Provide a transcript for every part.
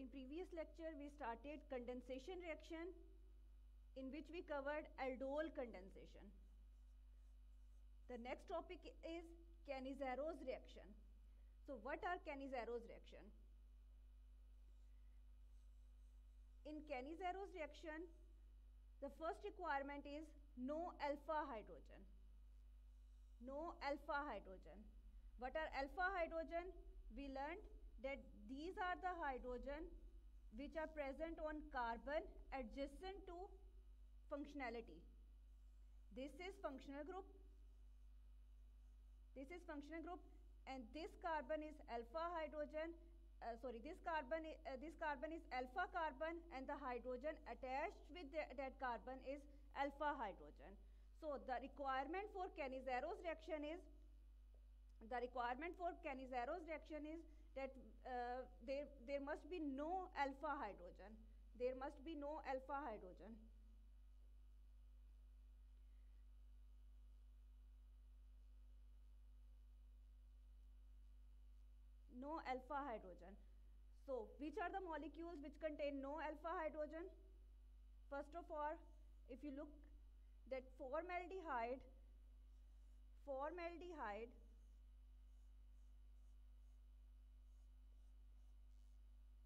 in previous lecture we started condensation reaction in which we covered aldol condensation. The next topic is Cannizaro's reaction. So what are Cannizaro's reaction? In Cannizaro's reaction, the first requirement is no alpha hydrogen. No alpha hydrogen. What are alpha hydrogen? We learned that these are the hydrogen which are present on carbon adjacent to functionality. This is functional group. This is functional group, and this carbon is alpha hydrogen. This carbon is alpha carbon, and the hydrogen attached with that carbon is alpha hydrogen. So the requirement for Cannizaro's reaction is that there must be no alpha hydrogen. There must be no alpha hydrogen. No alpha hydrogen. So which are the molecules which contain no alpha hydrogen? First of all, if you look that formaldehyde,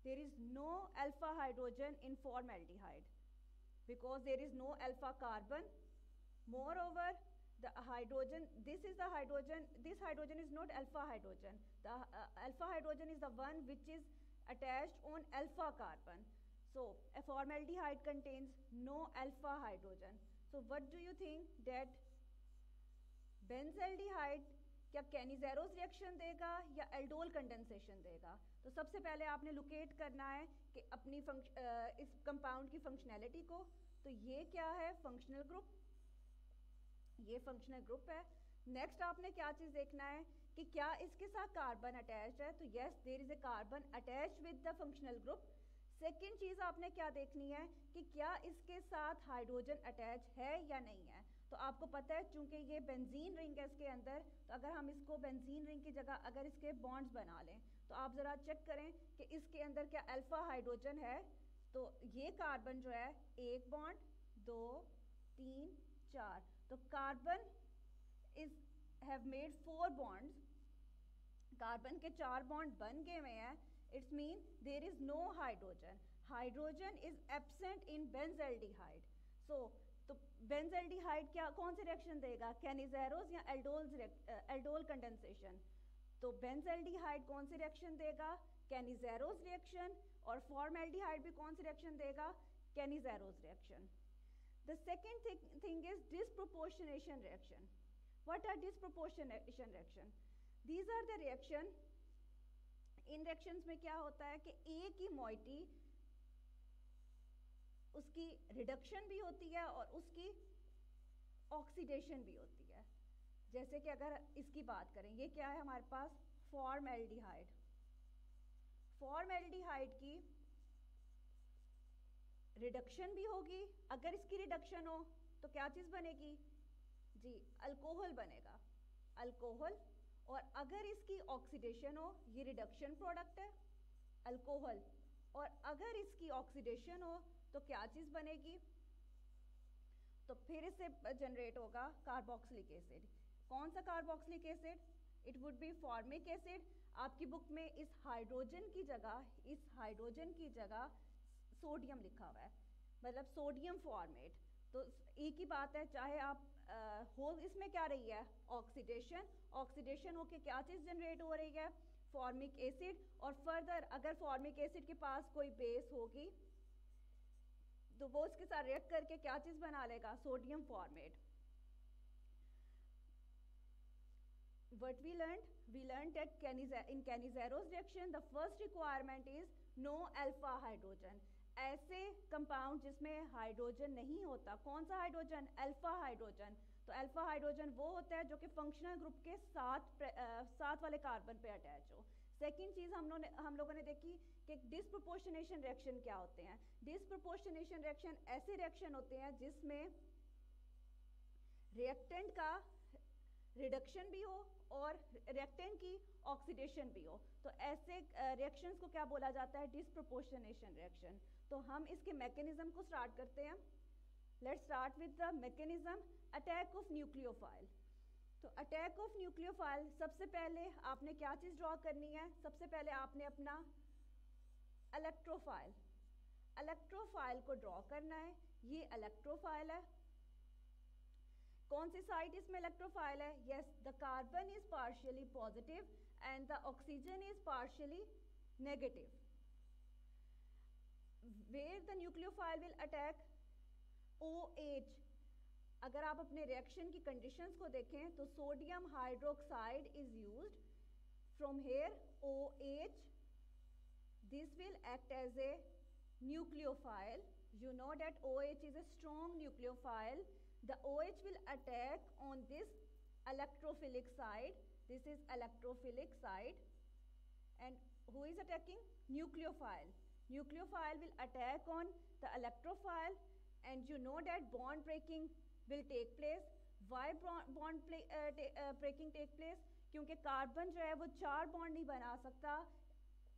there is no alpha hydrogen in formaldehyde because there is no alpha carbon. Moreover, the hydrogen, this hydrogen is not alpha hydrogen. The alpha hydrogen is the one which is attached on alpha carbon. So a formaldehyde contains no alpha hydrogen. So what do you think that benzaldehyde क्या Cannizaro's reaction देगा या aldol condensation देगा? तो सबसे पहले आपने locate करना है कि अपनी इस कंपाउंड की फंक्शनैलिटी को. तो ये क्या है? Functional group. ये फंक्शनल ग्रुप है. नेक्स्ट आपने क्या चीज देखना है कि क्या इसके साथ कार्बन अटैच्ड है. तो yes, there is a carbon attached with the functional group. Second चीज आपने क्या देखनी है कि क्या इसके साथ हाइड्रोजन अटैच है या नहीं है. तो आपको पता है चूंकि ये बेंजीन रिंग है इसके अंदर, तो अगर हम इसको बेंजीन रिंग की जगह अगर इसके बॉन्ड्स बना लें तो आप जरा चेक करें कि इसके अंदर क्या अल्फा हाइड्रोजन है. तो ये कार्बन जो है, एक बॉन्ड, 2, 3, 4. तो carbon have made 4 bonds. Carbon के 4 बॉन्ड बन गए हुए हैं. It's mean there is no hydrogen. Hydrogen is absent in benzaldehyde. So तो बेंजल्डिहाइड क्या कौन से रिएक्शन देगा? कैनिज़ेरोस या एल्डोल कंडेंसेशन. तो बेंजल्डिहाइड कौन से रिएक्शन देगा? कैनिज़ेरोस रिएक्शन. और फॉर्मेल्डिहाइड भी कौन से रिएक्शन देगा? कैनिज़ेरोस reaction. The second thing is disproportionation reaction. What are disproportionation reaction? These are the reaction. In reactions में क्या होता है कि एक ही moiety उसकी रिडक्शन भी होती है और उसकी ऑक्सीडेशन भी होती है. जैसे कि अगर इसकी बात करें, ये क्या है हमारे पास? फॉर्मेल्डिहाइड. फॉर्मेल्डिहाइड की रिडक्शन भी होगी. अगर इसकी रिडक्शन हो तो क्या चीज बनेगी? जी, अल्कोहल बनेगा. अल्कोहल. और अगर इसकी ऑक्सीडेशन हो, ये रिडक्शन प्रोडक्ट है, अल्कोहल. और अगर इसकी ऑक्सीडेशन हो तो क्या चीज बनेगी? तो फिर इससे जनरेट होगा कार्बोक्सिलिक एसिड. कौन सा carboxylic acid? It would be formic acid. आपकी बुक में इस हाइड्रोजन की जगह सोडियम लिखा हुआ है, मतलब सोडियम फॉर्मेट. तो एक ही बात है, चाहे आप होल इसमें क्या रही है? ऑक्सीडेशन होके क्या चीज जनरेट हो रही है? Formic acid. और फर्दर अगर फॉर्मिक एसिड के पास कोई बेस होगी तो वो उसके साथ रिएक्ट करके क्या चीज बना लेगा? Sodium format. What we learned that in Cannizaro's reaction the first requirement is no alpha hydrogen. ऐसे कंपाउंड जिसमें हाइड्रोजन नहीं होता. कौन सा हाइड्रोजन? Alpha hydrogen. तो अल्फा हाइड्रोजन वो होता है जो कि फंक्शनल ग्रुप के साथ वाले कार्बन पे अटैच हो. सेकेंड चीज हम लोगों ने देखी कि डिस्प्रोपोर्शनेशन रिएक्शन क्या होते हैं. डिस्प्रोपोर्शनेशन रिएक्शन ऐसे रिएक्शन होते हैं जिसमें रिएक्टेंट का रिडक्शन भी हो और रिएक्टेंट की ऑक्सीडेशन भी हो। तो ऐसे रिएक्शंस को क्या बोला जाता है? Disproportionation reaction. तो हम इसके मैकेनिज्म को स्टार्ट करते हैं। Let's start with the mechanism attack of nucleophile. तो अटैक ऑफ न्यूक्लियोफाइल, सबसे पहले आपने क्या चीज़ ड्रॉ करनी है? सबसे पहले आपने अपना इलेक्ट्रोफाइल को ड्रॉ करना है। ये इलेक्ट्रोफाइल है। कौन सी साइड इसमें इलेक्ट्रोफाइल है? Yes, the carbon is partially positive and the oxygen is partially negative. Where the nucleophile will attack OH। अगर आप अपने रिएक्शन की कंडीशंस को देखें तो sodium hydroxide is used from here OH। This will act as a nucleophile. You know that OH is a strong nucleophile. The OH will attack on this electrophilic side. This is electrophilic side. And who is attacking? Nucleophile. Nucleophile will attack on the electrophile, and you know that bond breaking will take place. Why bond breaking take place? क्योंकि carbon जो है वो 4 bond नहीं बना सकता।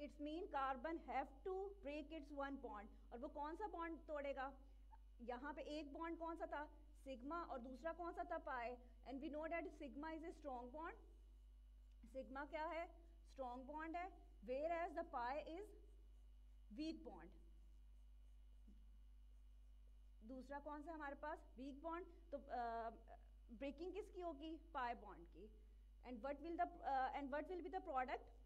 It's mean carbon have to break its 1 bond. और वो कौन सा बॉन्ड तोड़ेगा? यहाँ पे एक बॉन्ड कौन सा था? सिग्मा, और दूसरा कौन सा था? Pi. And we know that sigma is a strong bond. Sigma क्या है? स्ट्रॉन्ग बॉन्ड है। Whereas the pi is weak bond. दूसरा कौन सा हमारे पास? Weak bond. तो ब्रेकिंग किसकी होगी? पाई बॉन्ड की। And what will be the product?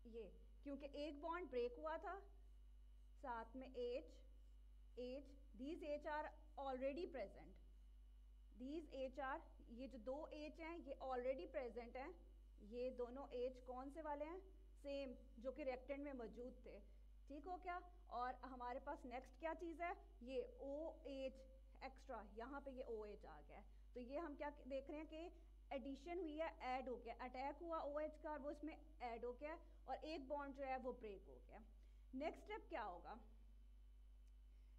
ये, क्योंकि एक बॉन्ड ब्रेक हुआ था, साथ में H, these H are already present. These H are, ये जो 2 H हैं ये already present हैं। ये दोनों H कौन से वाले हैं? सेम, जो कि रिएक्टेंट में मौजूद थे। ठीक हो क्या? और हमारे पास नेक्स्ट क्या चीज़ है? ये OH एक्स्ट्रा, यहाँ पे ये OH आ गया है। तो ये हम क्या देख रहे हैं कि एडिशन हुई है, ऐड हो गया। अटैक हुआ OH का और वो इसमें ऐड हो गया, और एक बॉन्ड जो है वो ब्रेक हो गया। नेक्स्ट स्टेप क्या होगा?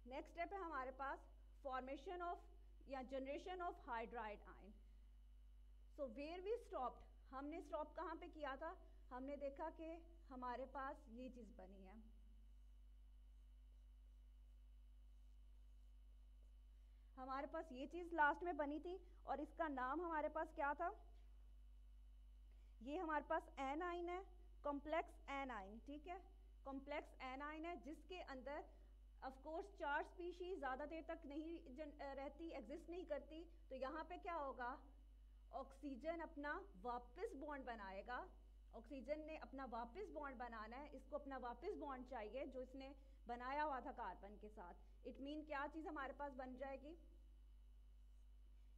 नेक्स्ट स्टेप है हमारे पास फॉर्मेशन ऑफ या generation of hydride ion. So where we stopped, हमने स्टॉप कहाँ पे किया था? हमने देखा कि हमारे पास ये चीज़ बनी है। हमारे पास ये चीज़ लास्ट में बनी थी, और इसका नाम हमारे पास क्या था? ये हमारे पास एनाइन है, कॉम्प्लेक्स एनाइन। ठीक है, कॉम्प्लेक्स एनाइन है जिसके अंदर ऑफ कोर्स 4 स्पीशीज ज़्यादा देर तक नहीं रहती, एग्जिस्ट नहीं करती। तो यहाँ पे क्या होगा? ऑक्सीजन अपना वापस बॉन्ड बनाएगा। ऑक्सीजन ने अपना वापस बॉन्ड बनाना है, इसको अपना वापस बॉन्ड चाहिए जो इसने बनाया हुआ था कार्बन के साथ। इट मीन क्या चीज़ हमारे पास बन जाएगी?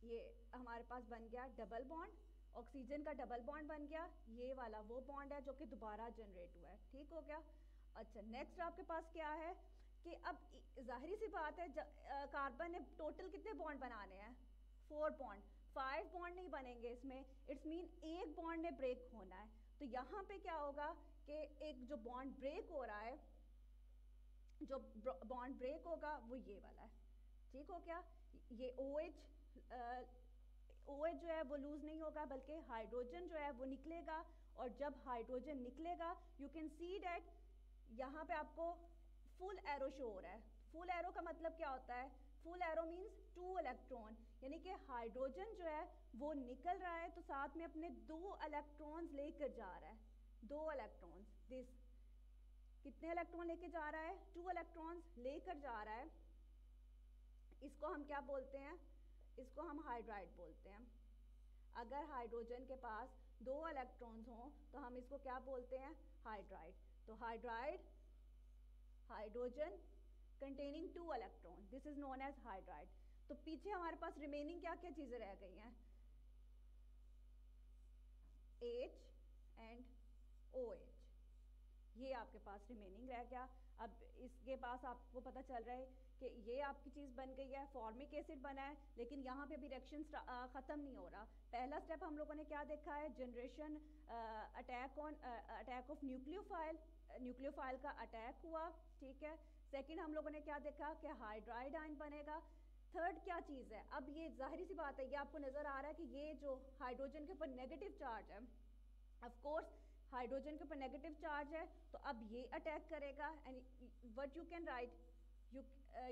ये हमारे पास बन गया डबल बॉन्ड, ऑक्सीजन का डबल बॉन्ड बन गया। ये वाला वो बॉन्ड है जो कि दोबारा जनरेट हुआ है। ठीक हो गया? अच्छा, नेक्स्ट आपके पास क्या है कि अब जाहिर सी बात है कार्बन ने टोटल कितने बॉन्ड बनाने हैं? 4 बॉन्ड। 5 बॉन्ड नहीं बनेंगे इसमें। इट्स मीन एक बॉन्ड ने ब्रेक होना है। तो यहाँ पे क्या होगा कि एक जो बॉन्ड ब्रेक हो रहा है, जो बॉन्ड ब्रेक होगा वो ये वाला है। ठीक हो क्या? ये OH जो है वो लूज नहीं होगा, बल्कि हाइड्रोजन जो है वो निकलेगा। और जब हाइड्रोजन निकलेगा, यू कैन सी डैट यहाँ पे आपको फुल एरो शो हो रहा है। फुल एरो का मतलब क्या होता है? फुल एरो मीन्स 2 इलेक्ट्रॉन, यानी कि हाइड्रोजन जो है वो निकल रहा है तो साथ में अपने 2 इलेक्ट्रॉन्स लेकर जा रहा है। 2 इलेक्ट्रॉन्स, दिस कितने इलेक्ट्रॉन लेके जा रहा है? 2 इलेक्ट्रॉन्स लेकर जा रहा है। इसको हम क्या बोलते हैं? इसको हम हाइड्राइड बोलते हैं। अगर हाइड्रोजन के पास 2 इलेक्ट्रॉन्स हों तो हम इसको क्या बोलते हैं? हाइड्राइड। तो hydride, hydrogen containing 2 electron, this is known as hydride. तो पीछे हमारे पास रिमेनिंग क्या क्या चीजें रह गई हैं? H एंड OH, ये आपके पास रिमेनिंग रह गया। अब इसके पास आपको पता चल रहा है कि ये आपकी चीज़ बन गई है, फॉर्मिक एसिड बना है, लेकिन यहाँ पे भी रिएक्शन ख़त्म नहीं हो रहा। पहला स्टेप हम लोगों ने क्या देखा है? Generation, attack of nucleophile, nucleophile का अटैक हुआ। ठीक है। सेकंड हम लोगों ने क्या देखा कि हाइड्राइड आयन बनेगा। थर्ड क्या चीज़ है, अब ये जाहिर सी बात है, ये आपको नज़र आ रहा है कि ये जो हाइड्रोजन के ऊपर नेगेटिव चार्ज है, ऑफ कोर्स हाइड्रोजन के ऊपर नेगेटिव चार्ज है, तो अब ये अटैक करेगा। And what you can write,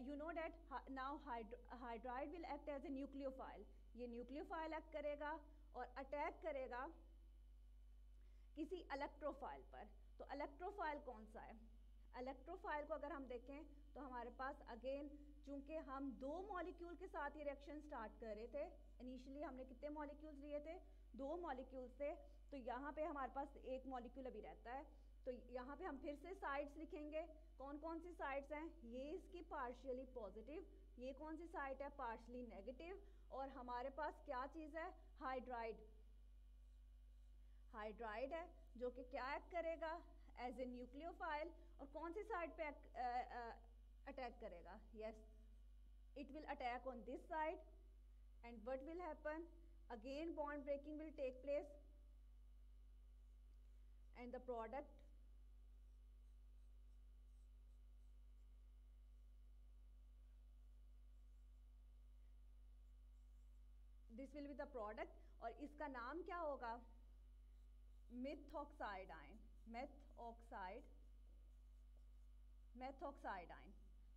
you know that now hydride will act as a nucleophile, ये न्यूक्लियोफाइल एक्ट करेगा और अटैक करेगा किसी इलेक्ट्रोफाइल पर। तो इलेक्ट्रोफाइल कौन सा है? इलेक्ट्रोफाइल को अगर हम देखें तो हमारे पास अगेन, चूंकि हम दो मॉलिक्यूल के साथ ये रिएक्शन स्टार्ट कर रहे थे, इनिशियली हमने कितने मॉलिक्यूल्स लिए थे? 2 मॉलिक्यूल्स थे, तो यहाँ पे हमारे पास एक मॉलिक्यूल अभी रहता है। तो यहाँ पे हम फिर से साइड्स लिखेंगे, कौन कौन सी साइड्स हैं? ये इसकी पार्शियली पॉजिटिव, ये कौन सी साइड है? पार्शियली नेगेटिव, और हमारे पास क्या चीज़ है? हाइड्राइड। हाइड्राइड है जो कि क्या एक्ट करेगा? As a nucleophile. और कौन सी साइड पे अटैक करेगा? Yes, it will attack on this side, and what will happen? Again bond breaking will take place, and the product this will be the product, और इसका नाम क्या होगा? Methoxide ion. Methoxide ion.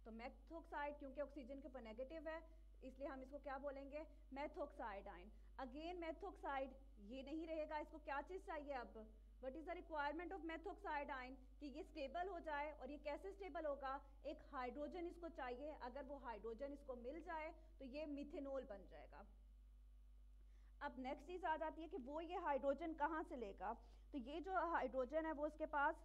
तो methoxide क्योंकि oxygen के ऊपर negative है, इसलिए हम इसको क्या बोलेंगे? Methoxide ion. अगेन मेथॉक्साइड ये नहीं रहेगा, इसको क्या चीज़ चाहिए अब? What is the requirement of methoxide ion? कि ये स्टेबल हो जाए, और ये कैसे स्टेबल होगा? एक हाइड्रोजन इसको चाहिए, अगर वो हाइड्रोजन इसको मिल जाए तो ये मिथेनॉल बन जाएगा। अब नेक्स्ट चीज़ आ जाती है कि वो ये हाइड्रोजन कहाँ से लेगा? तो ये जो हाइड्रोजन है वो इसके पास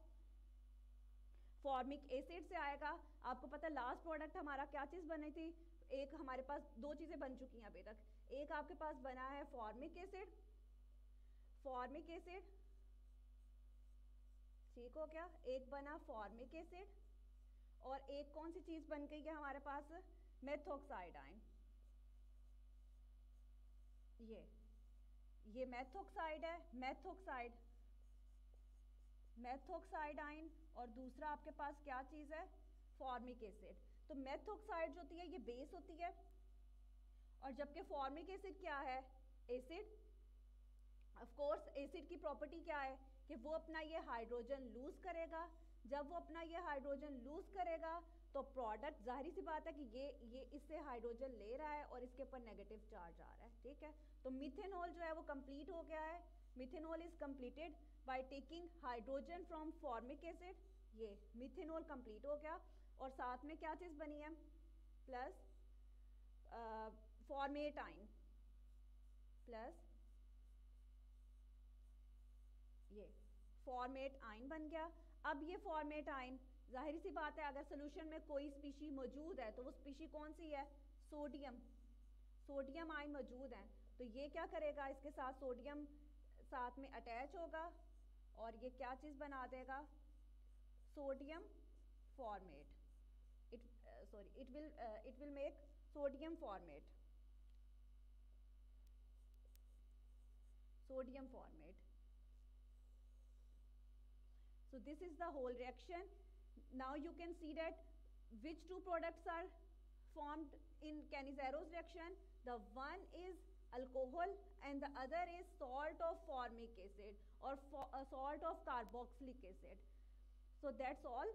फॉर्मिक एसिड से आएगा। आपको पता है लास्ट प्रोडक्ट हमारा क्या चीज़ बनी थी? एक हमारे पास 2 चीज़ें बन चुकी हैं अभी तक। एक आपके पास बना है फॉर्मिक एसिड, ठीक हो गया, एक बना फॉर्मिक एसिड, और एक कौन सी चीज़ बन गई है हमारे पास? Methoxide ion. ये मेथॉक्साइड है, मेथॉक्साइड आयन, और दूसरा आपके पास क्या चीज़ है? Formic acid. तो मेथॉक्साइड जो होती है ये बेस होती है, और जबकि फॉर्मिक एसिड क्या है? एसिड। ऑफ कोर्स एसिड की प्रॉपर्टी क्या है? कि वो अपना ये हाइड्रोजन लूज करेगा। जब वो अपना ये हाइड्रोजन लूज करेगा तो प्रोडक्ट, जाहिर सी बात है कि ये इससे हाइड्रोजन ले रहा है और इसके ऊपर नेगेटिव चार्ज आ रहा है, ठीक है। तो मिथेनॉल जो है वो कंप्लीट हो गया है। Methanol is completed by taking hydrogen from formic acid. ये मिथेनॉल कंप्लीट हो गया, और साथ में क्या चीज़ बनी है? प्लस फॉर्मेट आयन, प्लस ये फॉर्मेट आयन बन गया। अब ये फॉर्मेट आयन, जाहिर सी बात है अगर सोल्यूशन में कोई स्पीशी मौजूद है तो वो स्पीशी कौन सी है? सोडियम आयन मौजूद है। तो ये क्या करेगा? इसके साथ सोडियम साथ में अटैच होगा, और ये क्या चीज़ बना देगा? Sodium format. it will make sodium formate, so this is the whole reaction. Now you can see that which 2 products are formed in Cannizaro's reaction. The one is alcohol and the other is salt of formic acid or salt of carboxylic acid. So that's all.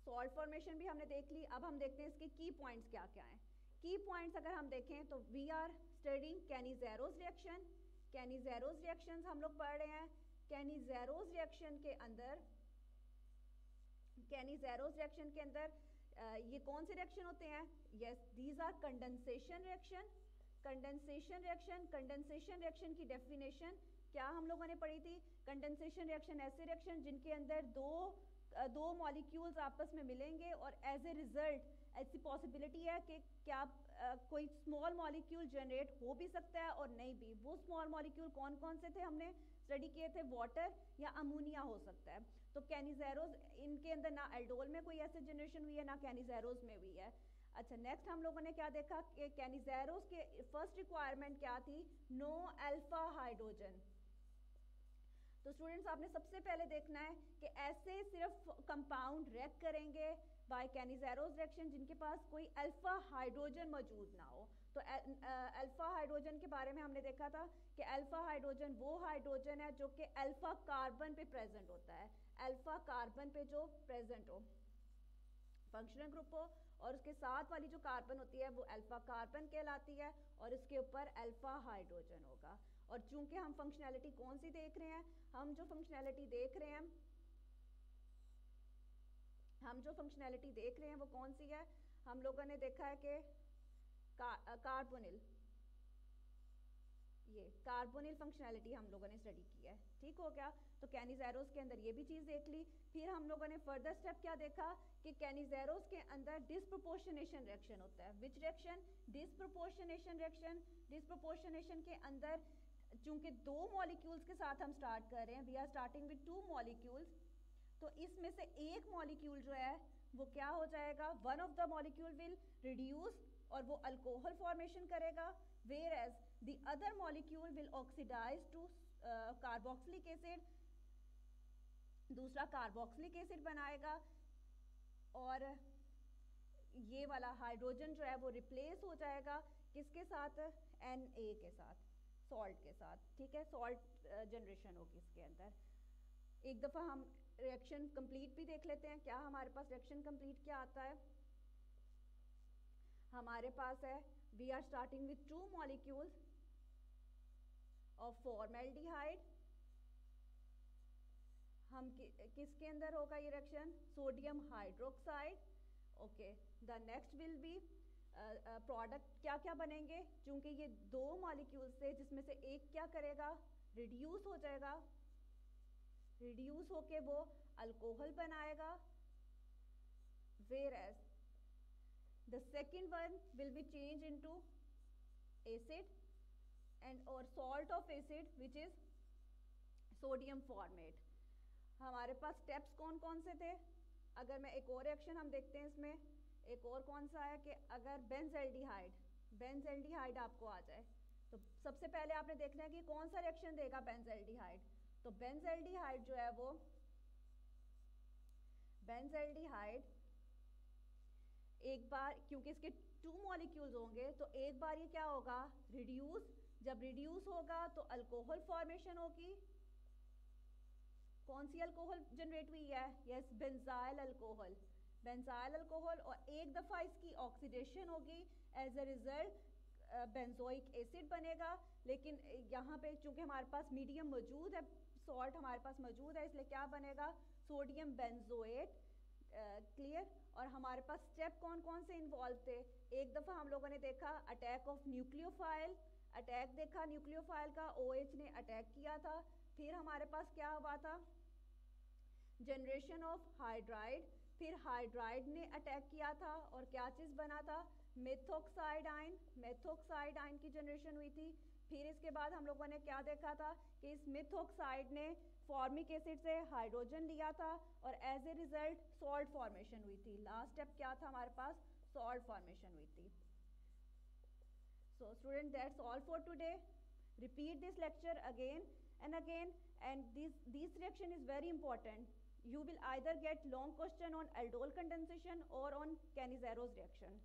Salt formation भी हमने देख ली। अब हम देखते हैं इसके की points क्या क्या हैं। की पॉइंट्स अगर हम देखें तो we are studying Cannizzaro's reaction. Cannizzaro's reactions हम लोग पढ़ रहे हैं। कैनिज़ेरोस रिएक्शन के अंदर ये कौन से रिएक्शन होते हैं? Yes, these are condensation reaction. Condensation reaction की डेफिनेशन क्या हम लोगों ने पढ़ी थी? कंडेंसेशन रिएक्शन ऐसे रिएक्शन जिनके अंदर दो मॉलिक्यूल्स आपस में मिलेंगे और एज ए रिजल्ट ऐसी पॉसिबिलिटी है कि क्या कोई स्मॉल मॉलिक्यूल जनरेट हो भी सकता है और नहीं भी। वो स्मॉल मॉलिक्यूल कौन कौन से थे हमने स्टडी किए थे? वाटर या अमोनिया हो सकता है। तो कैनिज़ेरोस इनके अंदर ना एल्डोल में कोई ऐसे जनरेशन हुई है ना कैनिज़ेरोस में हुई है। अच्छा, नेक्स्ट हम लोगों ने क्या देखा कि कैनिज़ेरोस के फर्स्ट रिक्वायरमेंट क्या थी? No alpha hydrogen. तो स्टूडेंट्स आपने सबसे पहले देखना है कि ऐसे सिर्फ कंपाउंड रिएक्ट करेंगे बाय कैनिज़ेरोस रिएक्शन जिनके पास कोई अल्फा हाइड्रोजन मौजूद ना हो। तो अल्फा हाइड्रोजन के बारे में हमने देखा था कि अल्फा हाइड्रोजन वो हाइड्रोजन है जो कि अल्फा कार्बन पे प्रेजेंट होता है, अल्फा कार्बन पे जो प्रेजेंट हो, फंक्शनल ग्रुप हो, और उसके साथ वाली जो कार्बन होती है वो अल्फा कार्बन कहलाती है और इसके ऊपर अल्फा हाइड्रोजन होगा। और चूंकि हम फंक्शनैलिटी कौन सी देख रहे हैं, हम जो फंक्शनैलिटी देख रहे हैं वो कौन सी है, हम लोगों ने देखा है कि कार्बोनिल, ये कार्बोनिल फंक्शनैलिटी हम लोगों ने स्टडी की है। ठीक हो गया, तो कैनिज़ेरोस के अंदर ये भी चीज़ देख ली। फिर हम लोगों ने फर्दर स्टेप क्या देखा कि कैनिज़ेरोस के अंदर डिस्प्रोपोर्शनेशन रिएक्शन होता है। Which reaction? Disproportionation reaction. Disproportionation के अंदर चूंकि दो मॉलिक्यूल्स के साथ हम स्टार्ट कर रहे हैं, we are starting with 2 molecules, तो इसमें से एक मॉलिक्यूल जो है वो क्या हो जाएगा, one of the molecule will reduce और वो अल्कोहल फॉर्मेशन करेगा, whereas the other molecule will oxidize to carboxylic acid, दूसरा कार्बोक्सिलिक एसिड बनाएगा और ये वाला हाइड्रोजन जो है वो रिप्लेस हो जाएगा किसके साथ, Na के साथ, सॉल्ट के साथ। ठीक है, सॉल्ट जनरेशन होगी इसके अंदर। एक दफ़ा हम रिएक्शन कंप्लीट भी देख लेते हैं। क्या हमारे पास रिएक्शन कंप्लीट क्या आता है, हमारे पास है we are starting with 2 molecules of formaldehyde। हम किसके अंदर होगा ये reaction, sodium hydroxide. Okay, the next will be product क्या क्या बनेंगे, चूंकि ये 2 मॉलिक्यूल से जिसमें से एक क्या करेगा, रिड्यूस हो जाएगा, रिड्यूस होके वो अल्कोहल बनाएगा, whereas the second one will be changed into acid and or salt of acid which is sodium formate। हमारे पास स्टेप्स कौन कौन से थे, अगर मैं एक और रिएक्शन हम देखते हैं इसमें, एक और कौन सा है कि अगर बेंजल्डिहाइड आपको आ जाए तो सबसे पहले आपने देखना है कि कौन सा रिएक्शन देगा बेंजल्डिहाइड। तो बेंजल्डिहाइड जो है वो, बेंजल्डिहाइड एक बार, क्योंकि इसके 2 मॉलिक्यूल्स होंगे तो एक बार ये क्या होगा, रिड्यूस, जब रिड्यूस होगा तो अल्कोहल फॉर्मेशन होगी। कौन सी अल्कोहल जनरेट हुई है, yes, benzyl alcohol, benzyl alcohol, और एक दफ़ा इसकी ऑक्सीडेशन होगी, as a result benzoic acid बनेगा। लेकिन यहाँ पे चूंकि हमारे पास मीडियम मौजूद है, सॉल्ट हमारे पास मौजूद है, इसलिए क्या बनेगा, सोडियम बेंजोएट। क्लियर। और हमारे पास स्टेप कौन कौन से इन्वॉल्व थे, एक दफ़ा हम लोगों ने देखा अटैक ऑफ न्यूक्लियोफाइल, अटैक देखा न्यूक्लियोफाइल का, OH ने अटैक किया था। फिर हमारे पास क्या हुआ था, जनरेशन ऑफ हाइड्राइड, फिर हाइड्राइड ने अटैक किया था और क्या चीज़ बना था, मेथोक्साइड आयन, मेथोक्साइड आयन की जनरेशन हुई थी। फिर इसके बाद हम लोगों ने क्या देखा था कि इस मिथोक्साइड ने फॉर्मिक एसिड से हाइड्रोजन लिया था और as a result salt formation हुई थी। लास्ट स्टेप क्या था हमारे पास, सॉल्ट फॉर्मेशन हुई थी। So student, that's all for today. Repeat this lecture again and this reaction is very important. You will either get long question on aldol condensation or on Cannizzaro reaction.